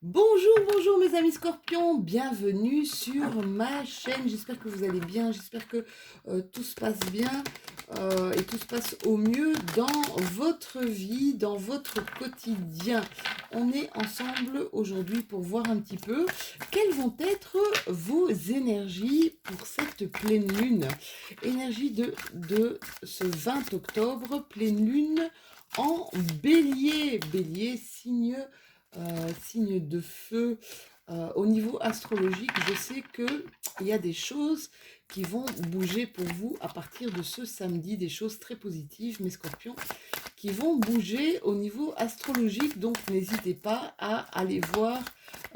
Bonjour, bonjour mes amis scorpions, bienvenue sur ma chaîne. J'espère que vous allez bien, j'espère que tout se passe bien et tout se passe au mieux dans votre vie, dans votre quotidien. On est ensemble aujourd'hui pour voir un petit peu quelles vont être vos énergies pour cette pleine lune. Énergie de ce 20 octobre, pleine lune en bélier. Bélier, signe de feu. Au niveau astrologique, je sais qu'il y a des choses qui vont bouger pour vous à partir de ce samedi, des choses très positives, mes scorpions, qui vont bouger au niveau astrologique. Donc n'hésitez pas à aller voir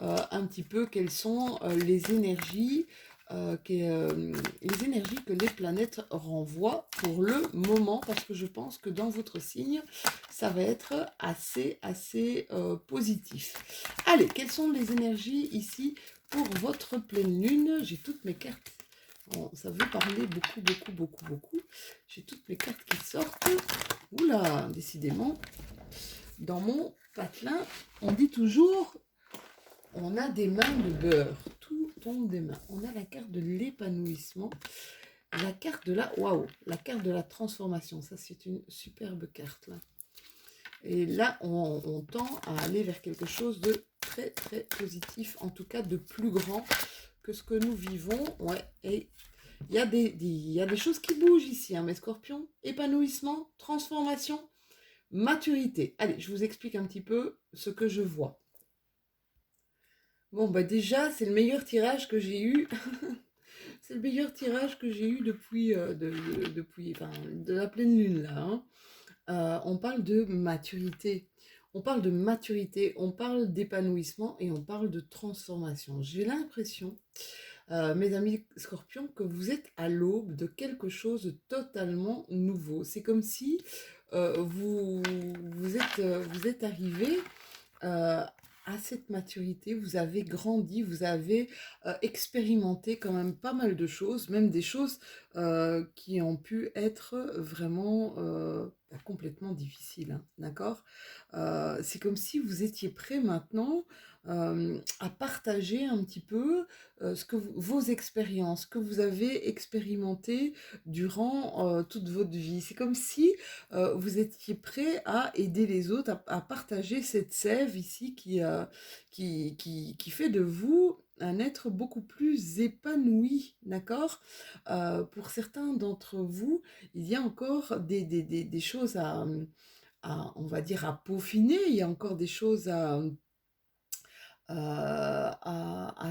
un petit peu quelles sont les énergies que les planètes renvoient pour le moment, parce que je pense que dans votre signe, ça va être assez positif. Allez, quelles sont les énergies ici pour votre pleine lune? J'ai toutes mes cartes. Bon, ça veut parler beaucoup. J'ai toutes mes cartes qui sortent. Oula, décidément, dans mon patelin, on dit toujours, on a des mains de beurre. Tout tombe des mains. On a la carte de l'épanouissement. La carte de la carte de la transformation. Ça, c'est une superbe carte, là. Et là, on tend à aller vers quelque chose de très positif, en tout cas de plus grand que ce que nous vivons. Ouais, et il y a des choses qui bougent ici, hein, mes scorpions. Épanouissement, transformation, maturité. Allez, je vous explique un petit peu ce que je vois. Bon, bah déjà, c'est le meilleur tirage que j'ai eu. C'est le meilleur tirage que j'ai eu depuis enfin, de la pleine lune, là, hein. On parle de maturité. On parle de maturité, on parle d'épanouissement et on parle de transformation. J'ai l'impression, mes amis scorpions, que vous êtes à l'aube de quelque chose de totalement nouveau. C'est comme si vous êtes arrivé à cette maturité, vous avez grandi, vous avez expérimenté quand même pas mal de choses, même des choses qui ont pu être vraiment complètement difficiles, hein, d'accord. C'est comme si vous étiez prêt maintenant à partager un petit peu vos expériences, que vous avez expérimentées durant toute votre vie. C'est comme si vous étiez prêt à aider les autres, à partager cette sève ici qui fait de vous un être beaucoup plus épanoui, d'accord. Pour certains d'entre vous, il y a encore des choses on va dire, à peaufiner, il y a encore des choses à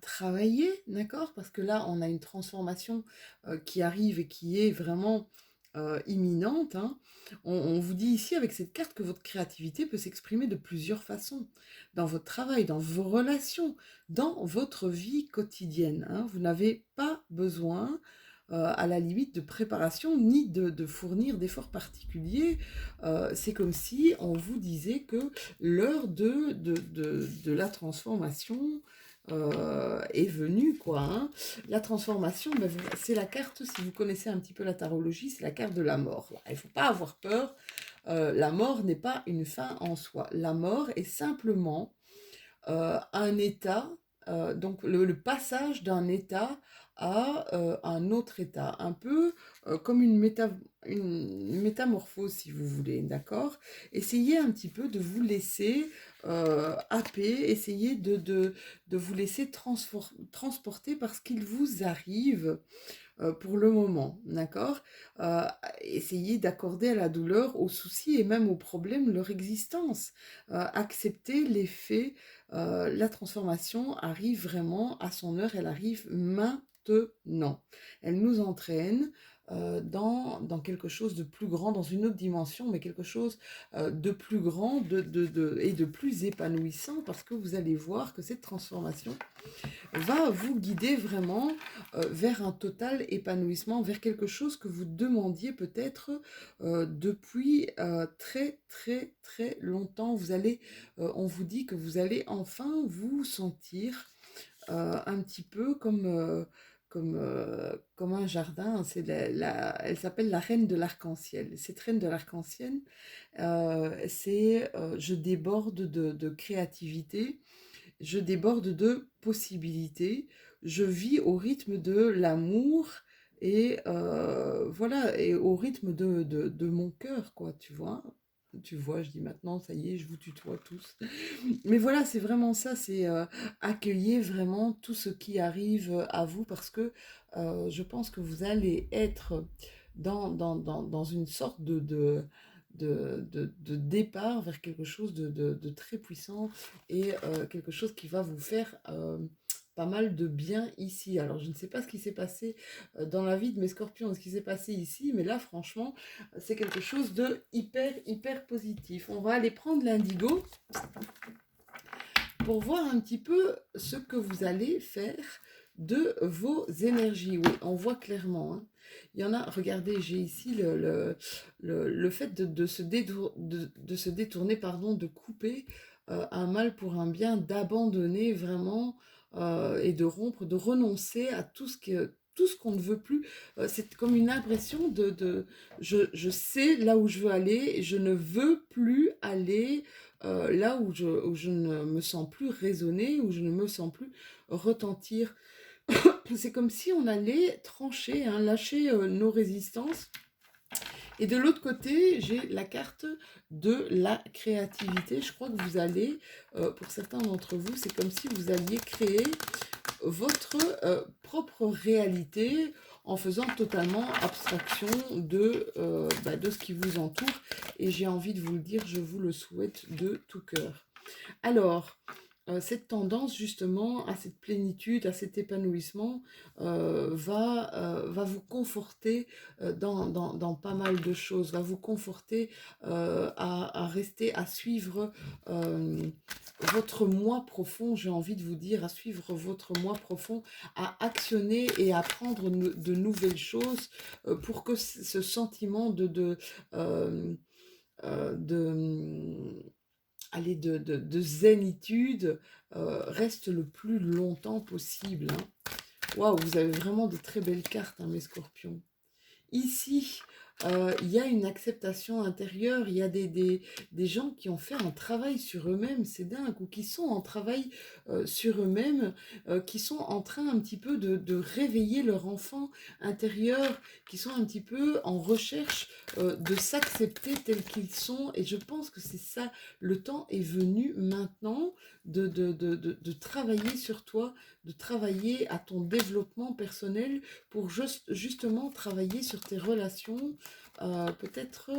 travailler, d'accord? Parce que là, on a une transformation qui arrive et qui est vraiment imminente, hein. On vous dit ici avec cette carte que votre créativité peut s'exprimer de plusieurs façons, dans votre travail, dans vos relations, dans votre vie quotidienne, hein. Vous n'avez pas besoin, à la limite, de préparation ni de fournir d'efforts particuliers. C'est comme si on vous disait que l'heure de la transformation est venue, quoi, hein. La transformation, ben, c'est la carte, si vous connaissez un petit peu la tarologie, c'est la carte de la mort. Il ne faut pas avoir peur. La mort n'est pas une fin en soi. La mort est simplement un état, donc le passage d'un état à un autre état, un peu comme une métamorphose, si vous voulez, d'accord. Essayez un petit peu de vous laisser happer, essayez de vous laisser transporter par ce qu'il vous arrive pour le moment, d'accord. Euh, Essayez d'accorder à la douleur, aux soucis et même aux problèmes leur existence. Acceptez les faits. La transformation arrive vraiment à son heure, elle arrive maintenant. Elle nous entraîne dans quelque chose de plus grand, dans une autre dimension, mais quelque chose de plus grand et de plus épanouissant, parce que vous allez voir que cette transformation va vous guider vraiment vers un total épanouissement, vers quelque chose que vous demandiez peut-être depuis très longtemps. On vous dit que vous allez enfin vous sentir un petit peu comme un jardin. Elle s'appelle la reine de l'arc-en-ciel. Cette reine de l'arc-en-ciel, c'est je déborde de créativité je déborde de possibilités, je vis au rythme de l'amour et voilà, et au rythme de mon cœur, quoi, tu vois. Tu vois, je dis maintenant, ça y est, je vous tutoie tous. Mais voilà, c'est vraiment ça, c'est accueillir vraiment tout ce qui arrive à vous parce que je pense que vous allez être dans une sorte de départ vers quelque chose de très puissant et quelque chose qui va vous faire pas mal de bien ici. Alors, je ne sais pas ce qui s'est passé dans la vie de mes scorpions, ce qui s'est passé ici, mais là, franchement, c'est quelque chose de hyper, hyper positif. On va aller prendre l'indigo pour voir un petit peu ce que vous allez faire de vos énergies. Oui, on voit clairement. Hein. Il y en a, regardez, j'ai ici le fait de se détourner, pardon, de couper un mal pour un bien, d'abandonner vraiment et de rompre, de renoncer à tout ce qu'on ne veut plus. C'est comme une impression je sais là où je veux aller, et je ne veux plus aller là où je ne me sens plus résonner, où je ne me sens plus retentir. C'est comme si on allait trancher, hein, lâcher nos résistances. Et de l'autre côté, j'ai la carte de la créativité. Je crois que vous allez, pour certains d'entre vous, c'est comme si vous alliez créer votre propre réalité en faisant totalement abstraction de ce qui vous entoure. Et j'ai envie de vous le dire, je vous le souhaite de tout cœur. Alors, cette tendance justement à cette plénitude, à cet épanouissement va vous conforter dans pas mal de choses, va vous conforter à rester, à suivre votre moi profond, j'ai envie de vous dire, à suivre votre moi profond, à actionner et à prendre de nouvelles choses pour que ce sentiment euh, de allez, de zénitude reste le plus longtemps possible. Hein. Waouh, vous avez vraiment de très belles cartes, hein, mes scorpions. Ici, il y a une acceptation intérieure, il y a des gens qui ont fait un travail sur eux-mêmes, c'est dingue, ou qui sont en travail sur eux-mêmes, qui sont en train un petit peu de réveiller leur enfant intérieur, qui sont un petit peu en recherche de s'accepter tels qu'ils sont, et je pense que c'est ça, le temps est venu maintenant de travailler sur toi, de travailler à ton développement personnel, pour justement travailler sur tes relations, peut-être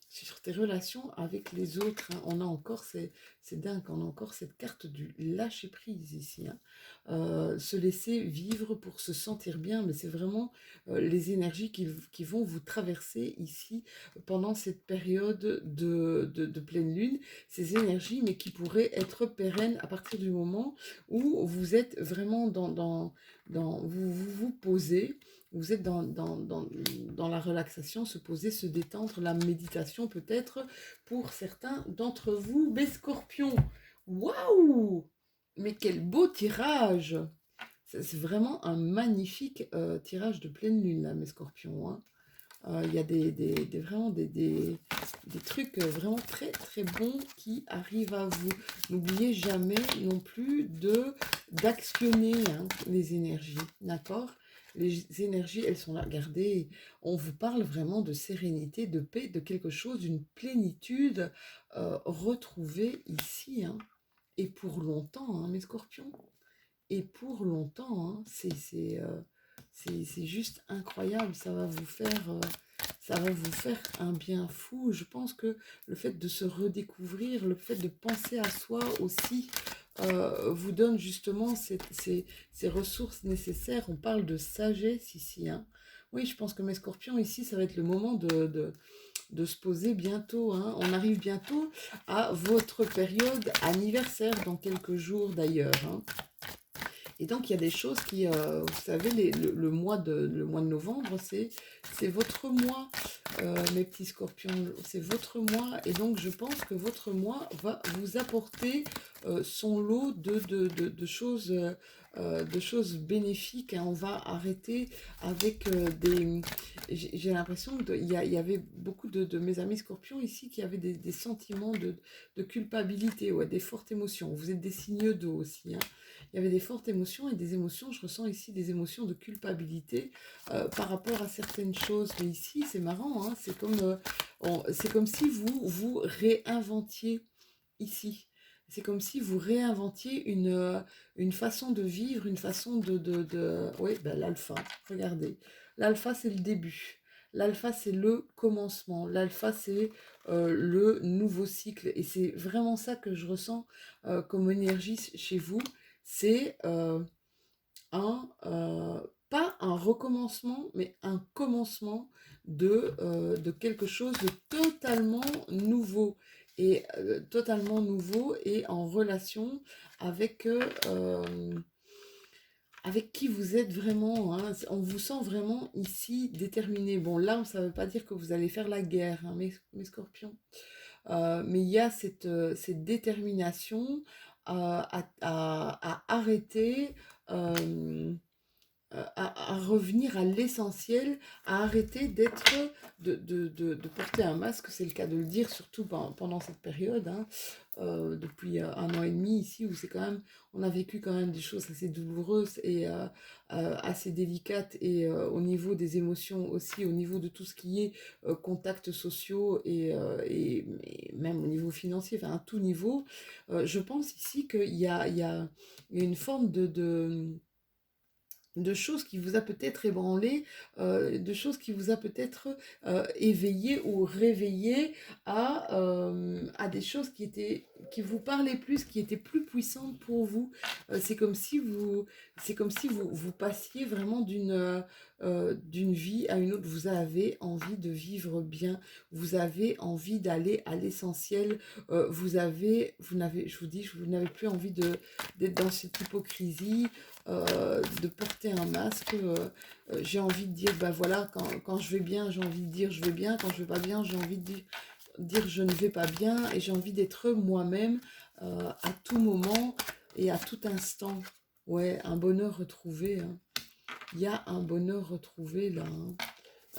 sur tes relations avec les autres. Hein. On a encore, c'est dingue, on a encore cette carte du lâcher prise ici. Hein. Se laisser vivre pour se sentir bien, mais c'est vraiment les énergies qui vont vous traverser ici pendant cette période de pleine lune. Ces énergies, mais qui pourraient être pérennes à partir du moment où vous êtes vraiment vous posez, vous êtes dans la relaxation, se poser, se détendre, la méditation peut-être pour certains d'entre vous, mes scorpions. Waouh! Mais quel beau tirage! C'est vraiment un magnifique tirage de pleine lune, là, mes scorpions. Hein. Il y a vraiment des trucs vraiment très très bons qui arrivent à vous. N'oubliez jamais non plus d'actionner hein, les énergies, d'accord? Les énergies, elles sont là. Regardez, on vous parle vraiment de sérénité, de paix, de quelque chose, d'une plénitude retrouvée ici. Hein, et pour longtemps, hein, mes scorpions. Et pour longtemps, hein, c'est juste incroyable. Ça va vous faire un bien fou. Je pense que le fait de se redécouvrir, le fait de penser à soi aussi, vous donne justement ces ressources nécessaires. On parle de sagesse ici. Hein. Oui, je pense que mes scorpions ici, ça va être le moment de se poser bientôt. Hein. On arrive bientôt à votre période anniversaire, dans quelques jours d'ailleurs. Hein. Et donc, il y a des choses qui, vous savez, le mois de novembre, c'est votre mois, mes petits scorpions, c'est votre mois. Et donc, je pense que votre mois va vous apporter son lot de choses bénéfiques, hein. On va arrêter avec des... J'ai l'impression qu'il y avait beaucoup de mes amis scorpions ici qui avaient des sentiments de culpabilité, ouais, des fortes émotions. Vous êtes des signes d'eau aussi, hein. Il y avait des fortes émotions et des émotions, je ressens ici des émotions de culpabilité par rapport à certaines choses. Mais ici, c'est marrant, hein, c'est comme si vous réinventiez ici. C'est comme si vous réinventiez une façon de vivre, une façon Oui, ben, l'alpha, regardez. L'alpha, c'est le début. L'alpha, c'est le commencement. L'alpha, c'est le nouveau cycle. Et c'est vraiment ça que je ressens comme énergie chez vous. C'est pas un recommencement, mais un commencement de quelque chose de totalement nouveau. Et totalement nouveau et en relation avec, avec qui vous êtes vraiment, hein. On vous sent vraiment ici déterminé. Bon, là, ça ne veut pas dire que vous allez faire la guerre, hein, mes scorpions. Mais il y a cette détermination à arrêter, à revenir à l'essentiel, à arrêter de porter un masque, c'est le cas de le dire, surtout pendant cette période, hein, depuis 1 an et demi ici, où c'est quand même, on a vécu quand même des choses assez douloureuses et assez délicates, et au niveau des émotions aussi, au niveau de tout ce qui est contacts sociaux et même au niveau financier, enfin à tout niveau, je pense ici qu'il y a une forme de choses qui vous a peut-être ébranlé, de choses qui vous a peut-être éveillé ou réveillé à des choses qui vous parlaient plus, qui étaient plus puissantes pour vous. C'est comme si vous passiez vraiment d'une vie à une autre. Vous avez envie de vivre bien, vous avez envie d'aller à l'essentiel, je vous dis, vous n'avez plus envie d'être dans cette hypocrisie, de porter un masque. J'ai envie de dire, bah voilà, quand je vais bien, j'ai envie de dire je vais bien. Quand je vais pas bien, j'ai envie de dire je ne vais pas bien. Et j'ai envie d'être moi-même à tout moment et à tout instant. Ouais, un bonheur retrouvé, hein. Il y a un bonheur retrouvé là,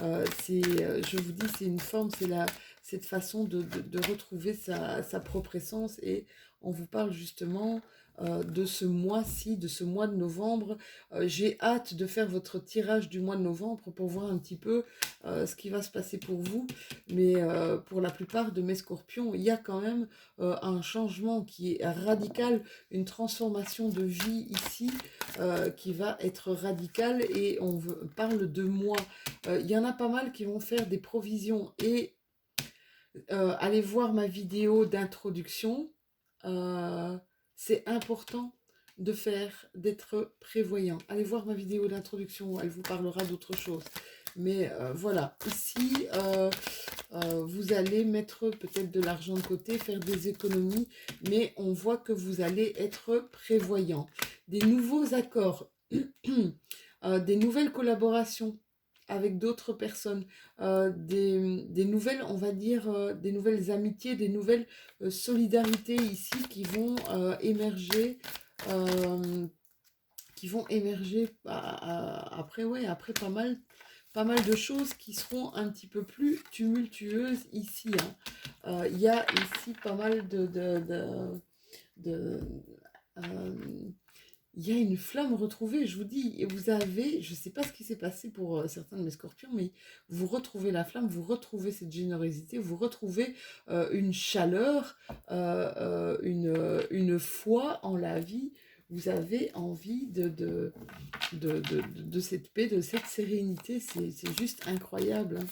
hein. Je vous dis, c'est une forme, cette façon de retrouver sa propre essence. Et on vous parle justement de ce mois-ci, de ce mois de novembre. J'ai hâte de faire votre tirage du mois de novembre pour voir un petit peu ce qui va se passer pour vous. Mais pour la plupart de mes scorpions, il y a quand même un changement qui est radical, une transformation de vie ici qui va être radicale. Et parle de moi. Il y en a pas mal qui vont faire des provisions. Et allez voir ma vidéo d'introduction. C'est important d'être prévoyant. Allez voir ma vidéo d'introduction, elle vous parlera d'autre chose. Mais voilà, ici, vous allez mettre peut-être de l'argent de côté, faire des économies, mais on voit que vous allez être prévoyant. Des nouveaux accords, des nouvelles collaborations avec d'autres personnes, des nouvelles, on va dire, des nouvelles amitiés, des nouvelles solidarités ici émerger, euh, qui vont émerger après, ouais, après pas mal de choses qui seront un petit peu plus tumultueuses ici, hein. Il y a ici pas mal de il y a une flamme retrouvée, je vous dis. Et je ne sais pas ce qui s'est passé pour certains de mes scorpions, mais vous retrouvez la flamme, vous retrouvez cette générosité, vous retrouvez une chaleur, une foi en la vie. Vous avez envie de cette paix, de cette sérénité. C'est juste incroyable, hein.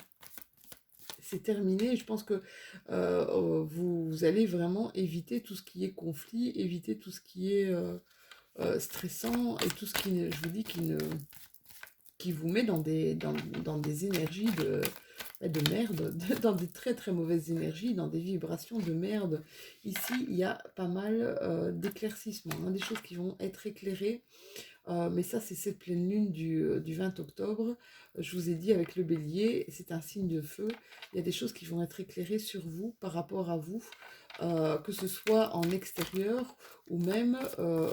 C'est terminé. Je pense que vous allez vraiment éviter tout ce qui est conflit, éviter tout ce qui est stressant, et tout ce je vous dis, qui vous met dans des énergies de merde, dans des très très mauvaises énergies, dans des vibrations de merde. Ici, il y a pas mal d'éclaircissements, hein, des choses qui vont être éclairées. Mais ça, c'est cette pleine lune du 20 octobre. Je vous ai dit avec le bélier, c'est un signe de feu. Il y a des choses qui vont être éclairées sur vous, par rapport à vous, que ce soit en extérieur ou même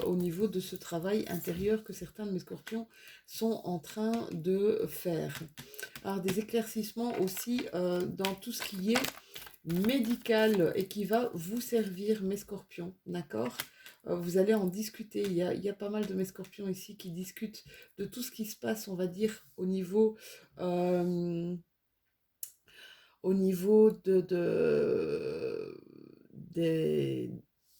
au niveau de ce travail intérieur que certains de mes scorpions sont en train de faire. Alors des éclaircissements aussi dans tout ce qui est médical et qui va vous servir, mes scorpions, d'accord? Vous allez en discuter. Il y a pas mal de mes scorpions ici qui discutent de tout ce qui se passe, on va dire, euh, au niveau des-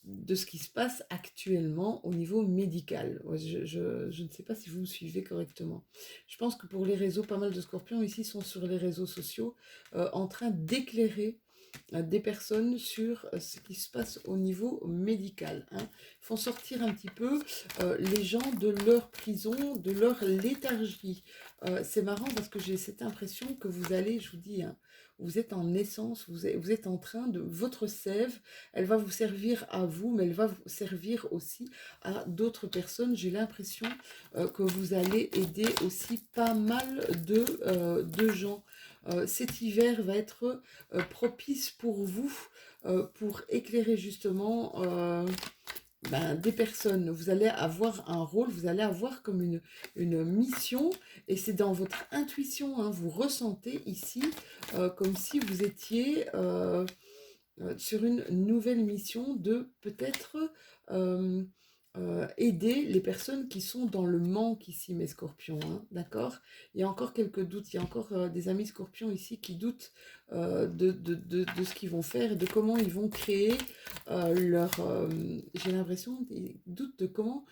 de ce qui se passe actuellement au niveau médical. Ouais, je ne sais pas si vous me suivez correctement. Je pense que pour les réseaux, pas mal de scorpions ici sont sur les réseaux sociaux en train d'éclairer des personnes sur ce qui se passe au niveau médical. Hein. Ils font sortir un petit peu les gens de leur prison, de leur léthargie. C'est marrant parce que j'ai cette impression que vous allez, je vous dis, hein, vous êtes en naissance, vous êtes en train de... Votre sève, elle va vous servir à vous, mais elle va vous servir aussi à d'autres personnes. J'ai l'impression que vous allez aider aussi pas mal de gens. Cet hiver va être propice pour vous, pour éclairer justement des personnes. Vous allez avoir un rôle, vous allez avoir comme une mission, et c'est dans votre intuition, hein, vous ressentez ici comme si vous étiez sur une nouvelle mission de peut-être aider les personnes qui sont dans le manque ici, mes scorpions, hein, d'accord? Il y a encore quelques doutes, il y a encore des amis scorpions ici qui doutent de ce qu'ils vont faire et de comment ils vont créer leur... j'ai l'impression, ils doutent de comment...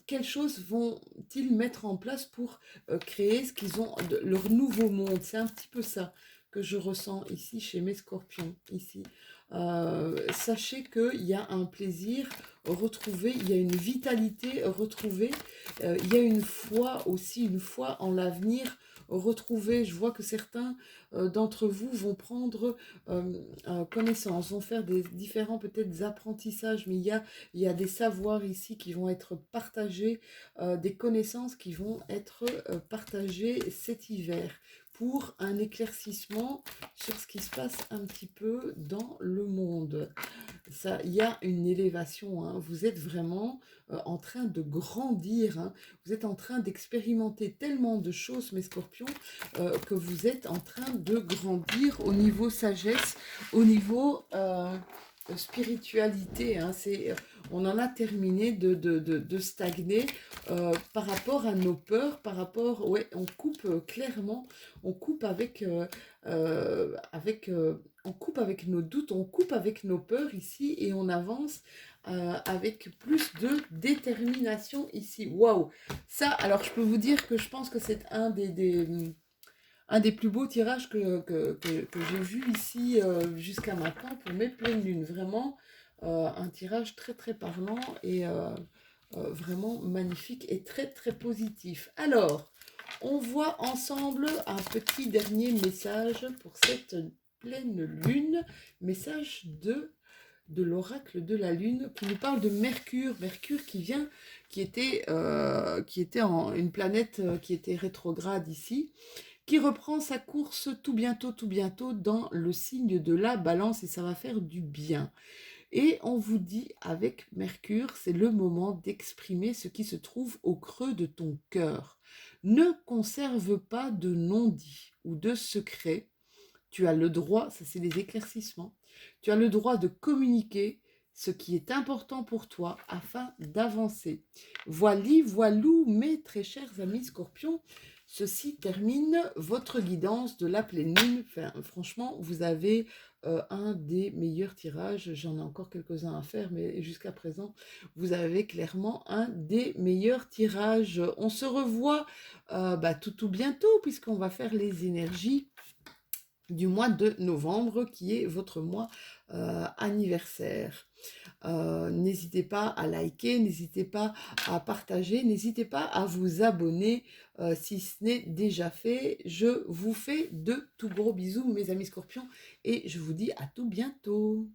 Quelles choses vont-ils mettre en place pour créer ce qu'ils ont, leur nouveau monde? C'est un petit peu ça que je ressens ici chez mes scorpions, ici. Sachez qu'il y a un plaisir retrouvé, il y a une vitalité retrouvée, il y a une foi aussi, une foi en l'avenir retrouvée. Je vois que certains d'entre vous vont prendre connaissance, vont faire des différents peut-être apprentissages, mais il y a des savoirs ici qui vont être partagés, des connaissances qui vont être partagées cet hiver pour un éclaircissement sur ce qui se passe un petit peu dans le monde. Ça, il y a une élévation, hein. Vous êtes vraiment en train de grandir, hein. Vous êtes en train d'expérimenter tellement de choses, mes scorpions, que vous êtes en train de grandir au niveau sagesse, au niveau spiritualité, hein. On en a terminé de stagner par rapport à nos peurs, par rapport, ouais, on coupe clairement, on coupe on coupe avec nos doutes, on coupe avec nos peurs ici et on avance avec plus de détermination ici. Waouh! Ça, alors je peux vous dire que je pense que c'est un des plus beaux tirages que j'ai vu ici jusqu'à maintenant pour mes pleines lunes. Vraiment un tirage très très parlant et vraiment magnifique et très très positif. Alors, on voit ensemble un petit dernier message pour cette pleine lune. Message de l'oracle de la lune qui nous parle de Mercure. Mercure qui était une planète qui était rétrograde ici, qui reprend sa course tout bientôt dans le signe de la balance et ça va faire du bien. Et on vous dit avec Mercure, c'est le moment d'exprimer ce qui se trouve au creux de ton cœur. Ne conserve pas de non-dit ou de secret. Tu as le droit, ça c'est des éclaircissements, tu as le droit de communiquer ce qui est important pour toi afin d'avancer. Voilou, mes très chers amis scorpions, ceci termine votre guidance de la pleine lune. Enfin, franchement, vous avez un des meilleurs tirages. J'en ai encore quelques-uns à faire, mais jusqu'à présent, vous avez clairement un des meilleurs tirages. On se revoit tout bientôt, puisqu'on va faire les énergies du mois de novembre, qui est votre mois anniversaire. N'hésitez pas à liker, n'hésitez pas à partager, n'hésitez pas à vous abonner si ce n'est déjà fait. Je vous fais de tout gros bisous, mes amis scorpions, et je vous dis à tout bientôt.